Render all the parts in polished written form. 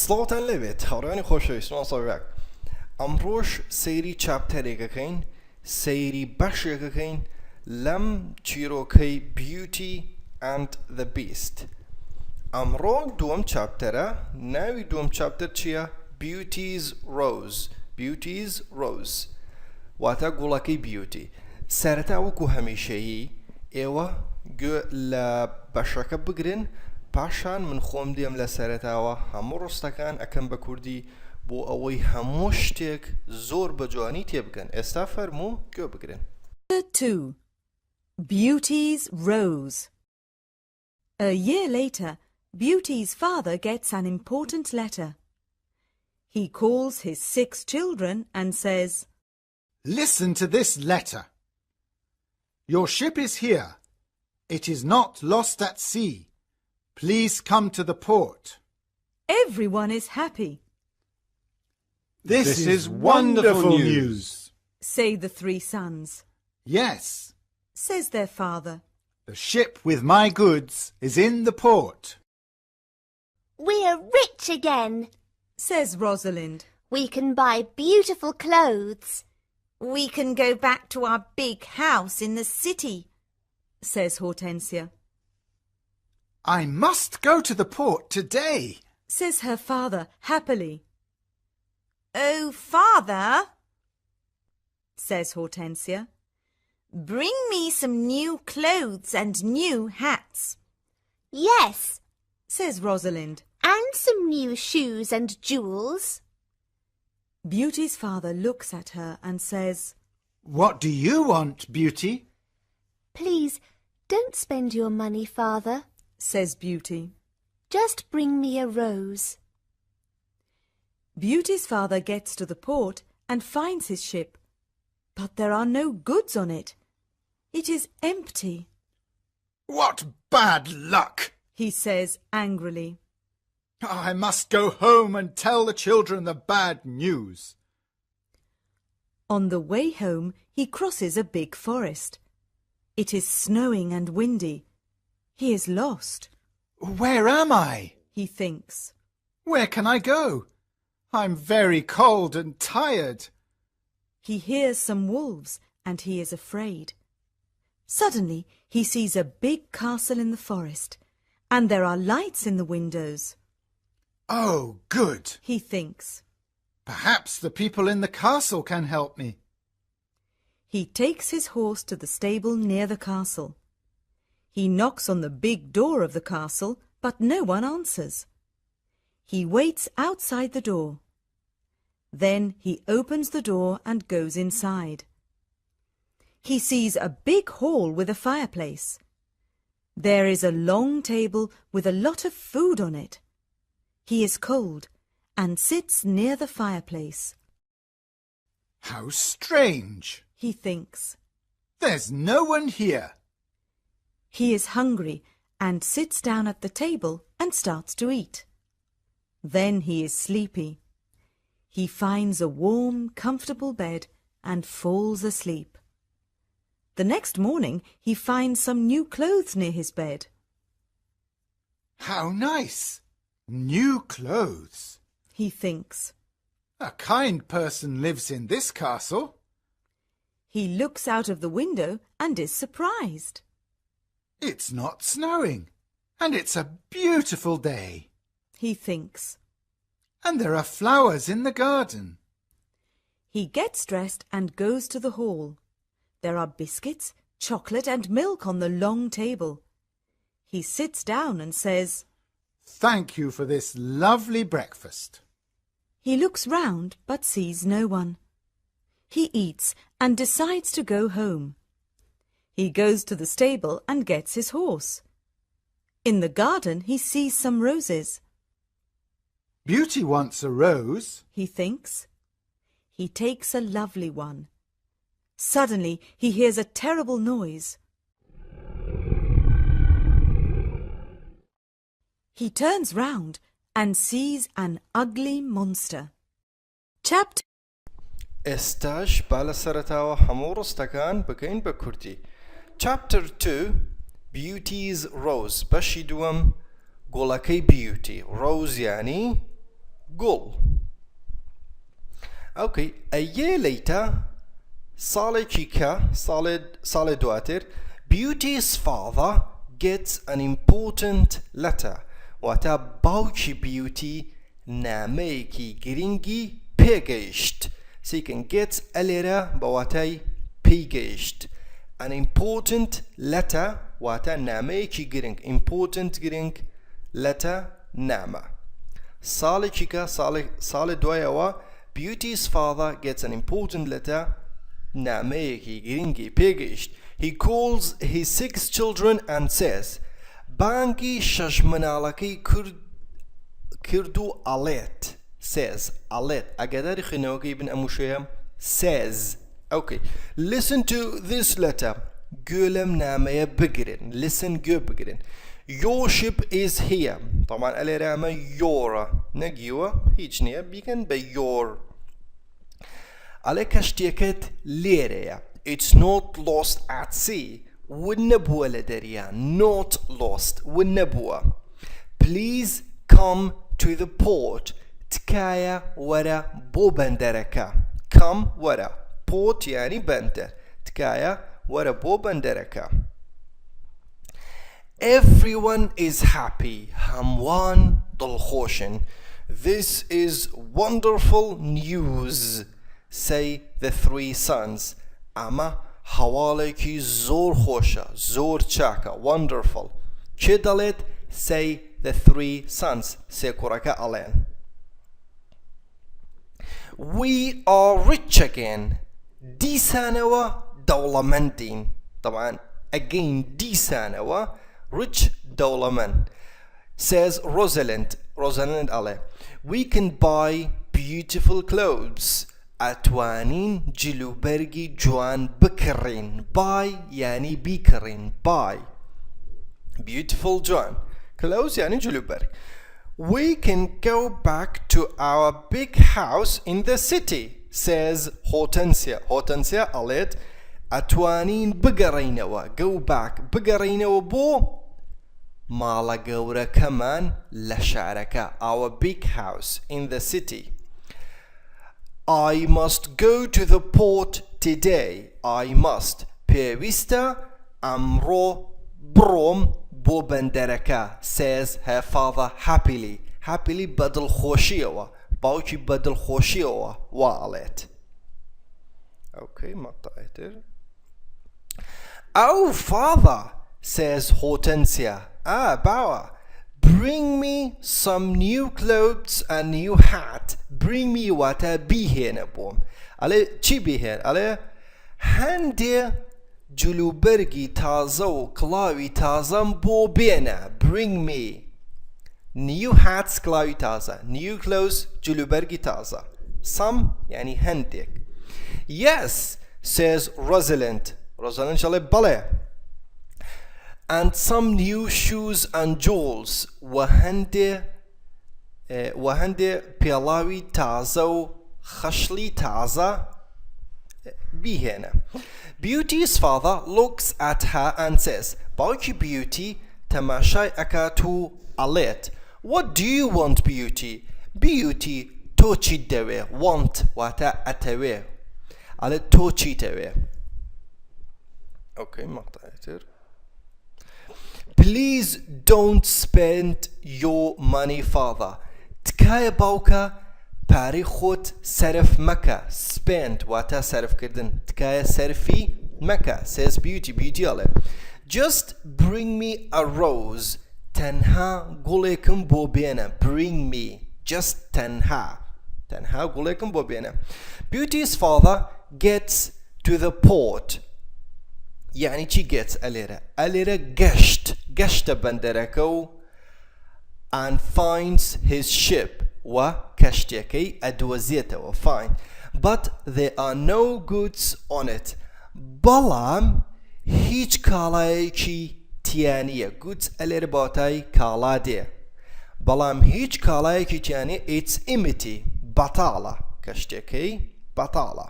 سڵاوتان لەبێت هاوڕێانی خۆشەویستمان سەویاک ئەمڕۆش سەیری چاپتەرێکەکەین سەیری بەشێکەکەین لەم چیرۆکەی Beauty and the Beast ئەمڕۆ دووەم چاپتەرە ناوی دووەم چاپتەر چییە؟ Beauty's Rose واتە گوڵەکەی بیوتی سەرەتا وەکو هەمیشەیی ئێوە گوێ لە بەشەکە بگرن پاشان من خۆم دێم لە سەرەتاوە هەموو ڕستەکان ئەکەم بە کوردی بۆ ئەوەی هەموو شتێک زۆر بە جوانی تێبگەن ئێستا فەرموو گوێ بگرن 2. Beauty's Rose. A year later, Beauty's father gets an important letter. He calls his 6 children and says, "Listen to this letter. Your ship is here. It is not lost at sea. Please come to the port." Everyone is happy, This is wonderful news, say the 3 sons. Yes, Says their father. the ship with my goods is in the port. We're rich again. Says Rosalind. We can buy beautiful clothes. We can go back to our big house in the city, Says Hortensia. I must go to the port today. Says her father happily. Oh, Father, Says Hortensia. bring me some new clothes and new hats. Yes, Says Rosalind. and some new shoes and jewels. Beauty's father looks at her and says, What do you want, Beauty? Please, don't spend your money, Father. Says Beauty. Just bring me a rose. Beauty's father gets to the port and finds his ship, but there are no goods on it. It is empty, What bad luck! he says angrily. I must go home and tell the children the bad news. On the way home, he crosses a big forest. It is snowing and windy. He is lost, Where am I? he thinks. Where can I go? I'm very cold and tired. He hears some wolves and he is afraid. Suddenly, he sees a big castle in the forest, and there are lights in the windows. Oh, good. He thinks. Perhaps the people in the castle can help me. He takes his horse to the stable near the castle. He knocks on the big door of the castle, but no one answers. He waits outside the door. Then he opens the door and goes inside. He sees a big hall with a fireplace. There is a long table with a lot of food on it. He is cold and sits near the fireplace. How strange. He thinks. There's no one here. He is hungry and sits down at the table and starts to eat. Then he is sleepy. He finds a warm, comfortable bed and falls asleep. The next morning he finds some new clothes near his bed. How nice. New clothes. He thinks. A kind person lives in this castle. He looks out of the window and is surprised. It's not snowing, and it's a beautiful day. He thinks. And there are flowers in the garden. He gets dressed and goes to the hall. There are biscuits, chocolate and milk on the long table. He sits down and says, Thank you for this lovely breakfast. He looks round but sees no one. He eats and decides to go home. He goes to the stable and gets his horse. In the garden he sees some roses. Beauty wants a rose. He thinks. He takes a lovely one. Suddenly he hears a terrible noise. He turns round and sees an ugly monster. Chapter ئێستاش با لە سەرەتاوە هەموو ڕستەکان بکەین بە کوردی Chapter 2 Beauty's Rose بەشی دووەم گوڵەکەی بیوتی ڕۆز یانی گوڵ. Okay, a year later, ساڵێ دواتر, Beauty's father gets an important letter. واتە باوکی بیوتی نامەیەکی گرنگی پێگەیشت. سیکن get ئەلێرە بەواتای پێگەیشت. An important letter واتە نامەیەکی گرنگ. Important گرنگ letter نامە. ساڵی دوایەوە Beauty's father gets an important letter نامەیەکی گرنگی پێگەیشت. He calls his 6 children and says بانگی شەش مناڵەکەی کردو ئەڵێت. says ئەڵێت ئەگەداری خوێنەوەکەی بن ئەموشەیە says. Okay, listen to this letter. گوێ لەم نامەیە بگرن. listen گوێ بگرن. Your ship is here. طبعا ئەلێرە ئەمە یۆرە نەگیوە هیچ نییە بیکەن بە یۆر. ئەڵێ کەشتیەکەت لێرەیە. It's not lost at sea. ون نەبووە لە دەریا. Not lost. ون نەبووە. Please come to the port. تکایە وەرە بۆ بەندەرەکە. Come وەرە. Port یعنی بەندەر. تکایە وەرە بۆ بەندەرەکە. Everyone is happy. هەمووان دڵخۆشن. This is wonderful news, say the 3 sons. ئەمە هەواڵێکی زۆر خۆشە. زۆر چاکە. Wonderful. چێ دەڵێت؟ say the 3 sons. سێ کوڕەکە ئەڵێن. We are rich again. دیسانەوە دەوڵەمەندین. طبعا again دیسانەوە rich دەوڵەمەند. says Rosalind. Rosalind ئەڵێ we can buy beautiful clothes. ئەتوانین جلوبەرگی جوان بکڕین. buy یعنی بیکڕین. buy beautiful جوان. clothes یعنی جلوبەرگ. We can go back to our big house in the city, says Hortensia. Hortensia ئەڵێت ئەتوانین بگەڕینەوە. go back بگەڕینەوە بۆ ماڵە گەورەکەمان لە شارەکە. our big house in the city. I must go to the port today. I must پێویستە ئەمڕۆ بڕۆم بۆ بەندەرەکە. says her father happily. happily بەدڵخۆشیەوە. باوکی بەدڵخۆشیەوە واڵێت. okay مقطعتر. Oh father, says Hortensia. باوە, bring me some new clothes and new hat. bring me واتە بیهێنە بۆم. ئەڵێ چی بیهێن؟ ئەڵێ هەندێ جلوبەرگی تازە و کڵاوی تازەم بۆ بێنە. bring me. new hats کڵاوی تازە. new clothes جلوبەرگی تازە. some یعنی هەندێک. yes, says Rosalind. Rosalind شەڵێ بەڵێ. and some new shoes and jewels. وهەندێ پێڵاوی تازە و خەشلی تازە بیهێنە. Beauty's father looks at her and says, باوکی Beauty تەماشای ئەکات و ئەڵێت what do you want Beauty? Beauty تۆ چیت دەوێ؟ want واتە ئەتەوێ. ئەڵێت تۆ چیتەوێ؟ okay مقطعتر. Please don't spend your money father. تکایە باوکە پارەی خۆت سەرف مەکە. spend واتە سەرفکردن. تکایە سەرفی مەکە. says Beauty. Beauty ئەڵێ just bring me a rose. تەنها گوڵێکم بۆ بێنە. bring me. just تەنها گوڵێکم بۆ بێنە. Beauty's father gets to the port. یعنی چی gets ئەلێرە؟ ئەلێرە گەشتە بەندەرەکە و and finds his ship و کەشتیەکەی ئەدۆزێتەوە. fine. but there are no goods on it. بەڵام هیچ کاڵایەکی تیانیە. goods ئەلێرە بەواتای کاڵا دێ. بەڵام هیچ کاڵایەکی تیانیە. it's empty. بەتاڵە. کەشتیەکەی بەتاڵە.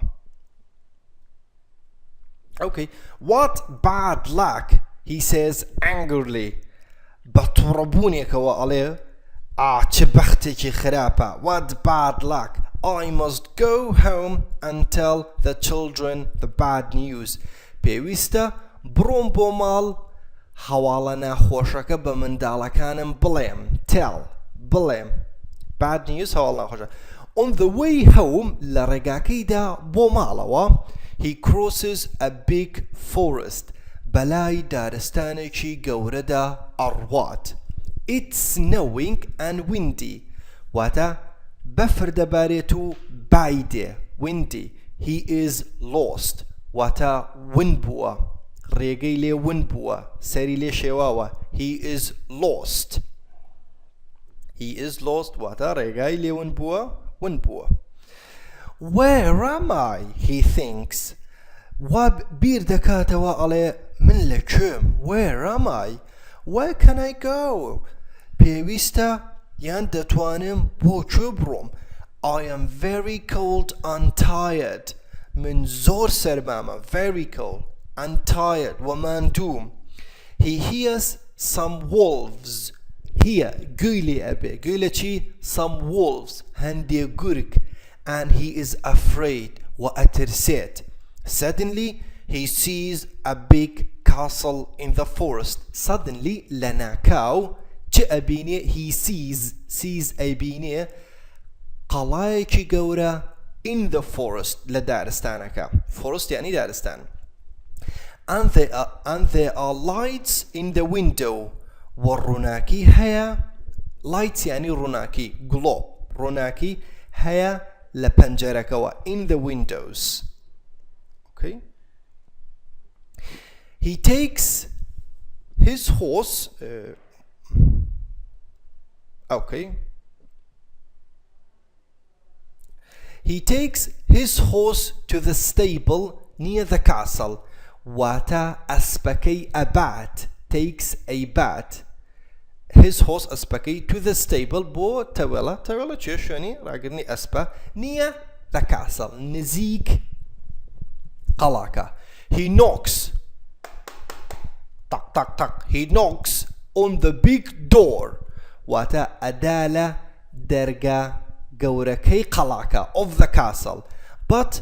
okay. what bad luck, he says angrily. بەتوڕەبوونێکەوە ئەڵێ چه بەختێکی خراپە. What bad luck. I must go home and tell the children the bad news. پێویستە بڕۆم بۆ ماڵ هەواڵە ناخۆشەکە بە منداڵەکانم بڵێم. Tell بڵێم. Bad news هەواڵ ناخۆشە. On the way home لە ڕێگاکەیدا بۆ ماڵەوە he crosses a big forest. بەلای دارستانێکی گەورەدا ئەڕوات. It's snowing and windy. واتە بەفر دەبارێت و بای دێ. Windy. He is lost. واتە ون بووە. ڕێگەی لێ ون بووە. سەری لێ شێواوە. He is lost. He is lost. واتە ڕێگای لێ ون بووە. ون بووە. Where am I? He thinks. بیر دەکاتەوە ئەڵێ من لە کوێم. Where am I? Where can I go? پێویستە یان دەتوانم بۆ کوێ بڕۆم. I am very cold and tired. من زۆر سەرمامە. Very cold and tired و ماندووم. He hears some wolves. Here گوێی لێ ئەبێ. گوێی لە چی؟ Some wolves. هەندێک گورگ. And he is afraid و ئەترسێت. Suddenly he sees a big castle in the forest. Suddenly لناكاو چه أبيني he sees أبيني قلايكي گورا in the forest لدارستانك. forest يعني دارستان. and there are lights in the window. والروناكي هيا lights يعني روناكي globe. روناكي هيا لپنجركوا in the windows. Okay. He takes his horse. He takes his horse to the stable near the castle. Wata aspakei abat. Takes a bat. His horse aspakei to the stable. Bo tawela chishani ragirni aspa near the castle. Nizik qalaka. He knocks. Tak. He knocks on the big door. Wata adala derga gaurakei qalaka of the castle. But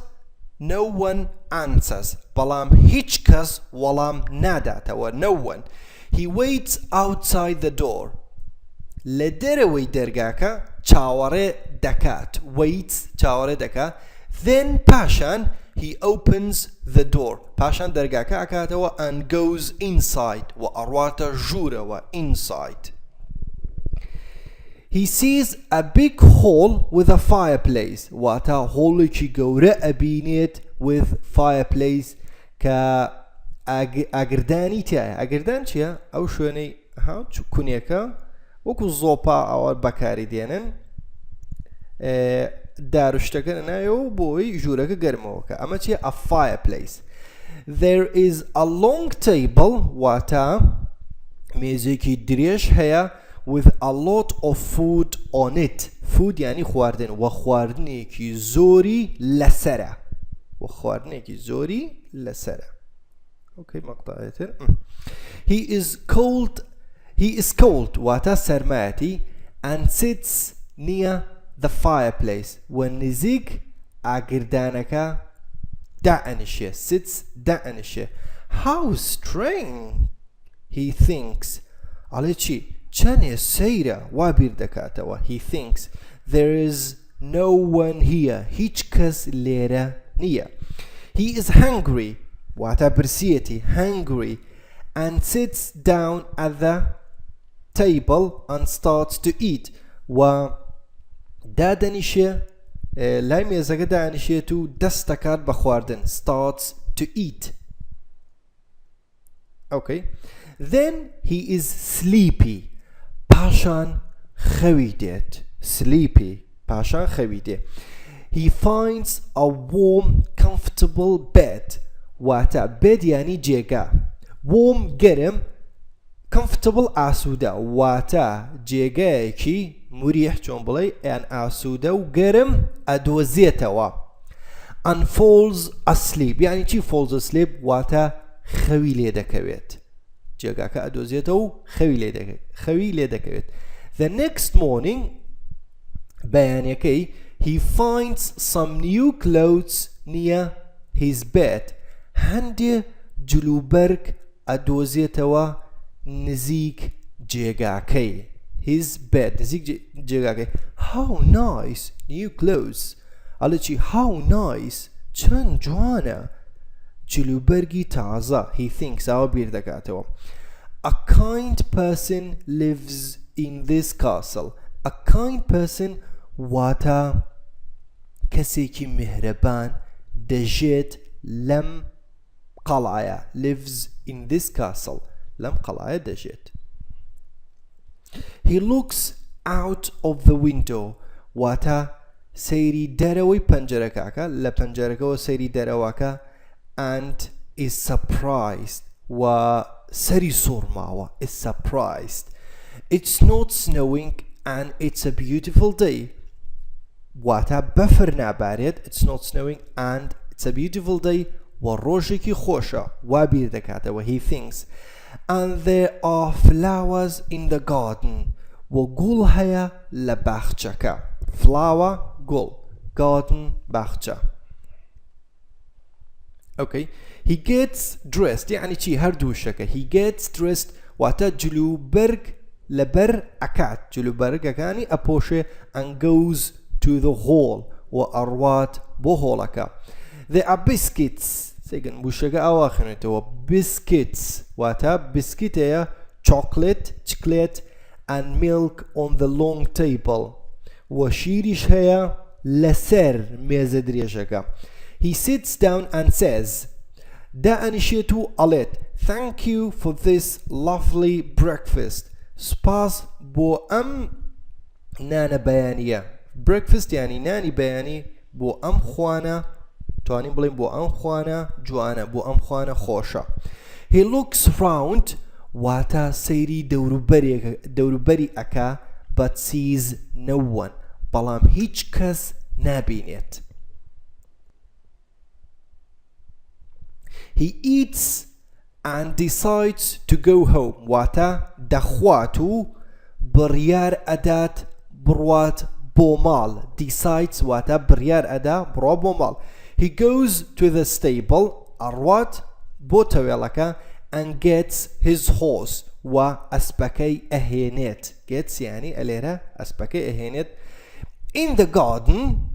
no one answers. Balam hitchkas walam nadata or no one. He waits outside the door. Lederewi dergaka chaware dakat. Waits chaware daka. Then Pashan he opens the door. Pashan dergaka akatawa and goes inside. Wa arwata jura wa inside. He sees a big hall with a fireplace. Wata holichi gora abinit with fireplace ka agردانی تیه. agردان چیه؟ او شونی ها کنیه که وکو زوپا او بکاری دینن دارشتکن نایو بوی جوره که گرمه که اما چیه؟ a fireplace. There is a long table واتا میزیکی دریش هیا with a lot of food on it. food یعنی خواردن و خواردنی که زوری لسره. و خواردنی که زوری لسره. Okay, مقطعيتين. He is cold واتا سرماتي and sits near the fireplace. والنزيق اگردانكا دعنشه. sits دعنشه. How strange, he thinks. على چي چنه سيرا وابير دكاتوا. He thinks there is no one here. هيچ کس ليرا نيا. He is hungry. واتبرسيتي hungry and sits down at the table and starts to eat. و دادنشه لایم یزگه دانشه تو دستکار بخواردن. starts to eat. Okay. Then he is sleepy. پاشان خویدت. sleepy. پاشان خویده. He finds a warm, comfortable bed. واتا bed يعني جيگا. warm گرم. comfortable آسوده. واتا جيگا كي مريح چون بلاي ان آسوده و گرم ادوزيته و and falls asleep. يعني چي falls asleep؟ واتا خوي لي دكويت. جيگا که ادوزيته و خوي لي دكويت. The next morning بيانيكي he finds some new clothes near his bed هندي جلوبرك أدوزيتوا نزيك جيغاكي his bed نزيك جيغاكي how nice new clothes قالتشي how nice چن جوانا جلوبرگي تازة he thinks أو بيردكاتوا a kind person lives in this castle a kind person واتا كسيكي مهربان دجيت لم قلعة lives in this castle لم قلعة دجيت he looks out of the window واتا سيري دروي بنجركاكا لبنجركا سيري درواكا and is surprised وسري صورماوا is surprised it's not snowing and it's a beautiful day واتا بفرنا بارد it's not snowing and it's a beautiful day والروجكي خوشة وبيردكاتا وهي thinks and there are flowers in the garden وقول هيا لبخشكا flower قول garden بخشة okay he gets dressed يعني شي هردوشكا he gets dressed واتا جلوبرگ لبر أكاد جلوبرگ أكاني أبوشي and goes to the hall وأروات بوهولكا there are biscuits سيجن بوشكا أواخنتو biscuits واتا بسكيتيا chocolate and milk on the long table وشيريش هيا لسر ميزدريشكا he sits down and says دا أنشيتو أليت thank you for this lovely breakfast سباس بو نانا بيانية breakfast يعني ناني بياني بو خوانا تواني بلين بو خوانا جوانا بو خوانا خوشة he looks round واتا سيري دوربري أكا but sees no one بلام هيج كس نابينيت he eats and decides to go home واتا دخواتو بريار أدات بروات بومال decides واتا بريار أدا برو بومال he goes to the stable أروات بوتويلكا and gets his horse وأسبكي أهينت gets يعني أليرا أسبكي أهينت in the garden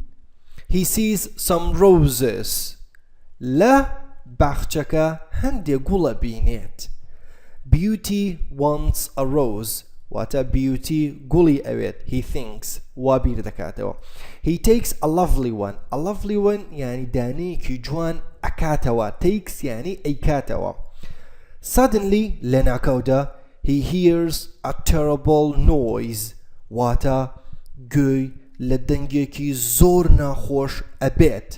he sees some roses لا بخشكا هندي قولا بينيت beauty wants a rose واتا beauty قولي أويت he thinks وابير ذكاتو he takes a lovely one يعني داني كي جوان أكاتوا takes يعني أي كاتوا suddenly لناكودا he hears a terrible noise واتا جوي لدنجيكي زور ناخوش أبيت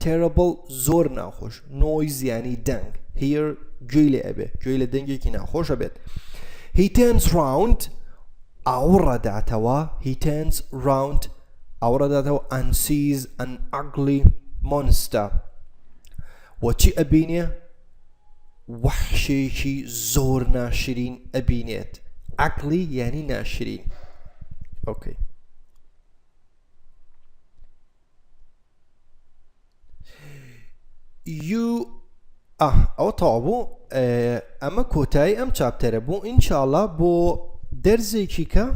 terrible زور ناخوش noise يعني دنگ hear جوي لأبي جوي لدنجيكي ناخوش أبيت he turns round he turns round and sees an ugly monster وشي أبينيه وحشي زور ناشرين أبينيت ugly يعني ناشرين okay you أو طابو أما كوتاي أم chapter بو إن شاء الله بو درزي كيكا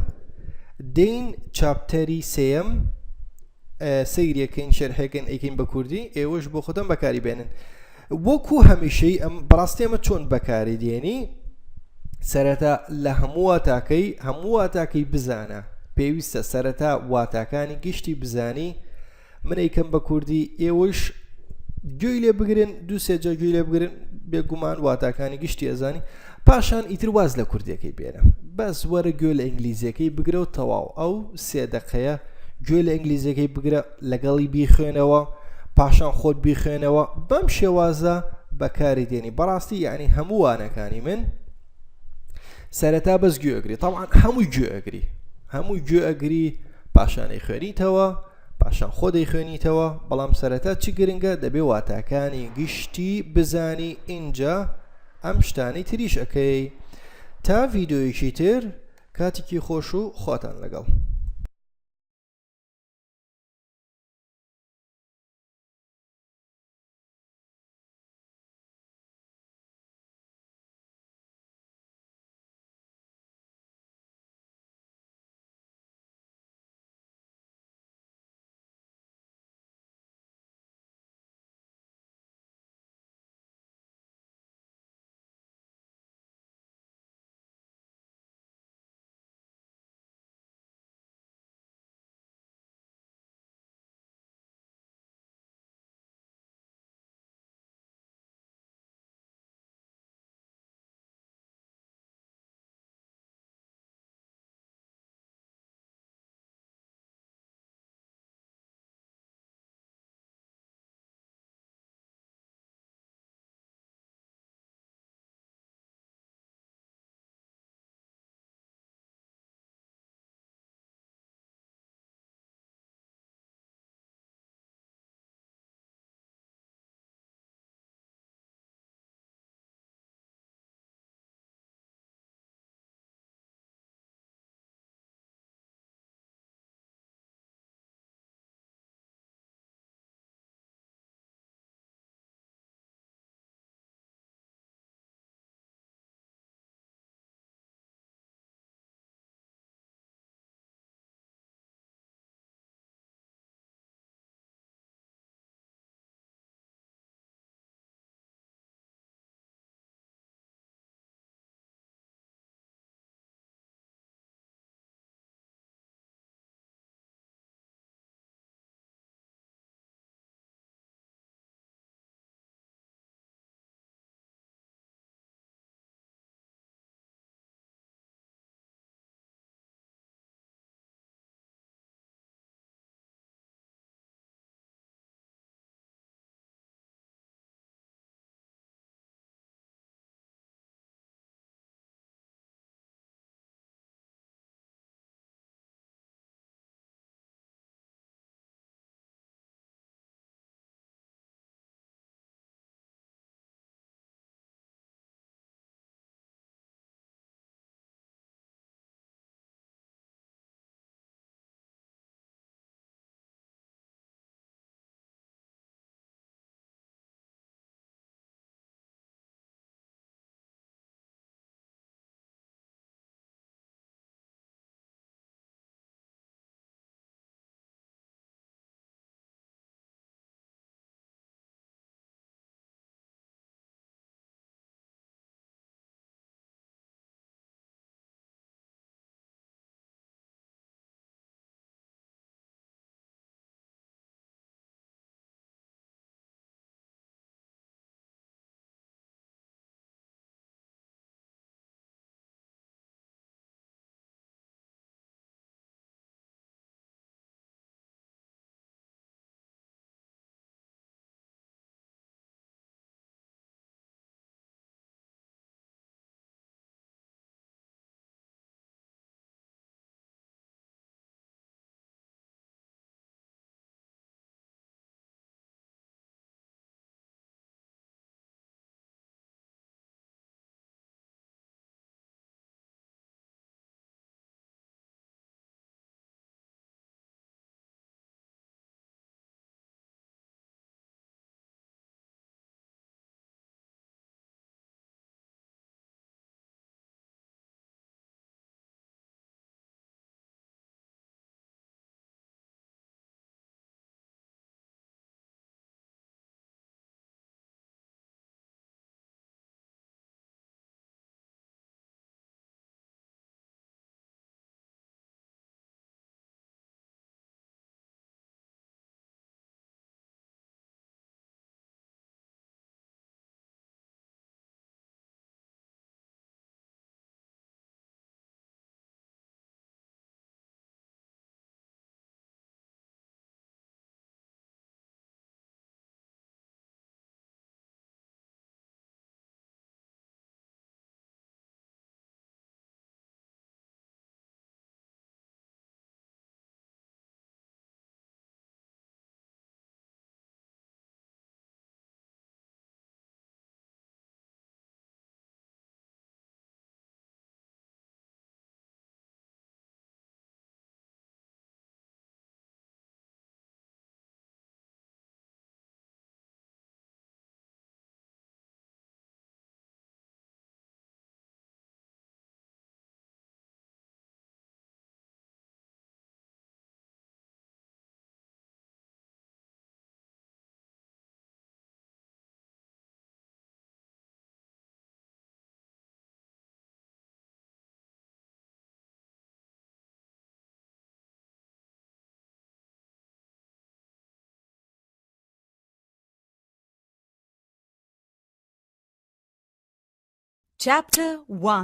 دين chapteri سيم سيريا كين شرحكن ايكين بكردي ايوش بو خودم بكاري بينن وكو هميشي ام براستي ما چون بكاري ديني سرتا لهمواتاكي بزانا بيويستا سرتا واتاكاني گشتي بزاني من ايكن بكردي ايوش جويلي بگرن دو سجا جويلي بگرن بيگومان واتاكاني گشتي ازاني پاشان ئیتر واز لە کوردیەکەی بێنە بەس وەرە گوێ لە ئینگلیزیەکەی بگرە و تەواو ئەو 3 دقەیە گوێ لە ئینگلیزیەکەی بگرە لەگەڵی بیخوێنەوە پاشان خۆت بیخوێنەوە بەم شێوازە بەکاری دێنی بەڕاستی یعنی هەموو وانەکانی من سەرەتا بەس گوێ ئەگری تەواو هەمووی گوێ ئەگری پاشانەی خوێنیتەوە پاشان خۆ دەیخوێنیتەوە بەڵام سەرەتا چی گرنگە دەبێ واتاکانی گشتی بزانی اینجا ئەم شتانی تریش ئەکەی تا ڤیدیۆیەکی تر کاتێکی خۆش و خۆتان لەگەڵ. Chapter 1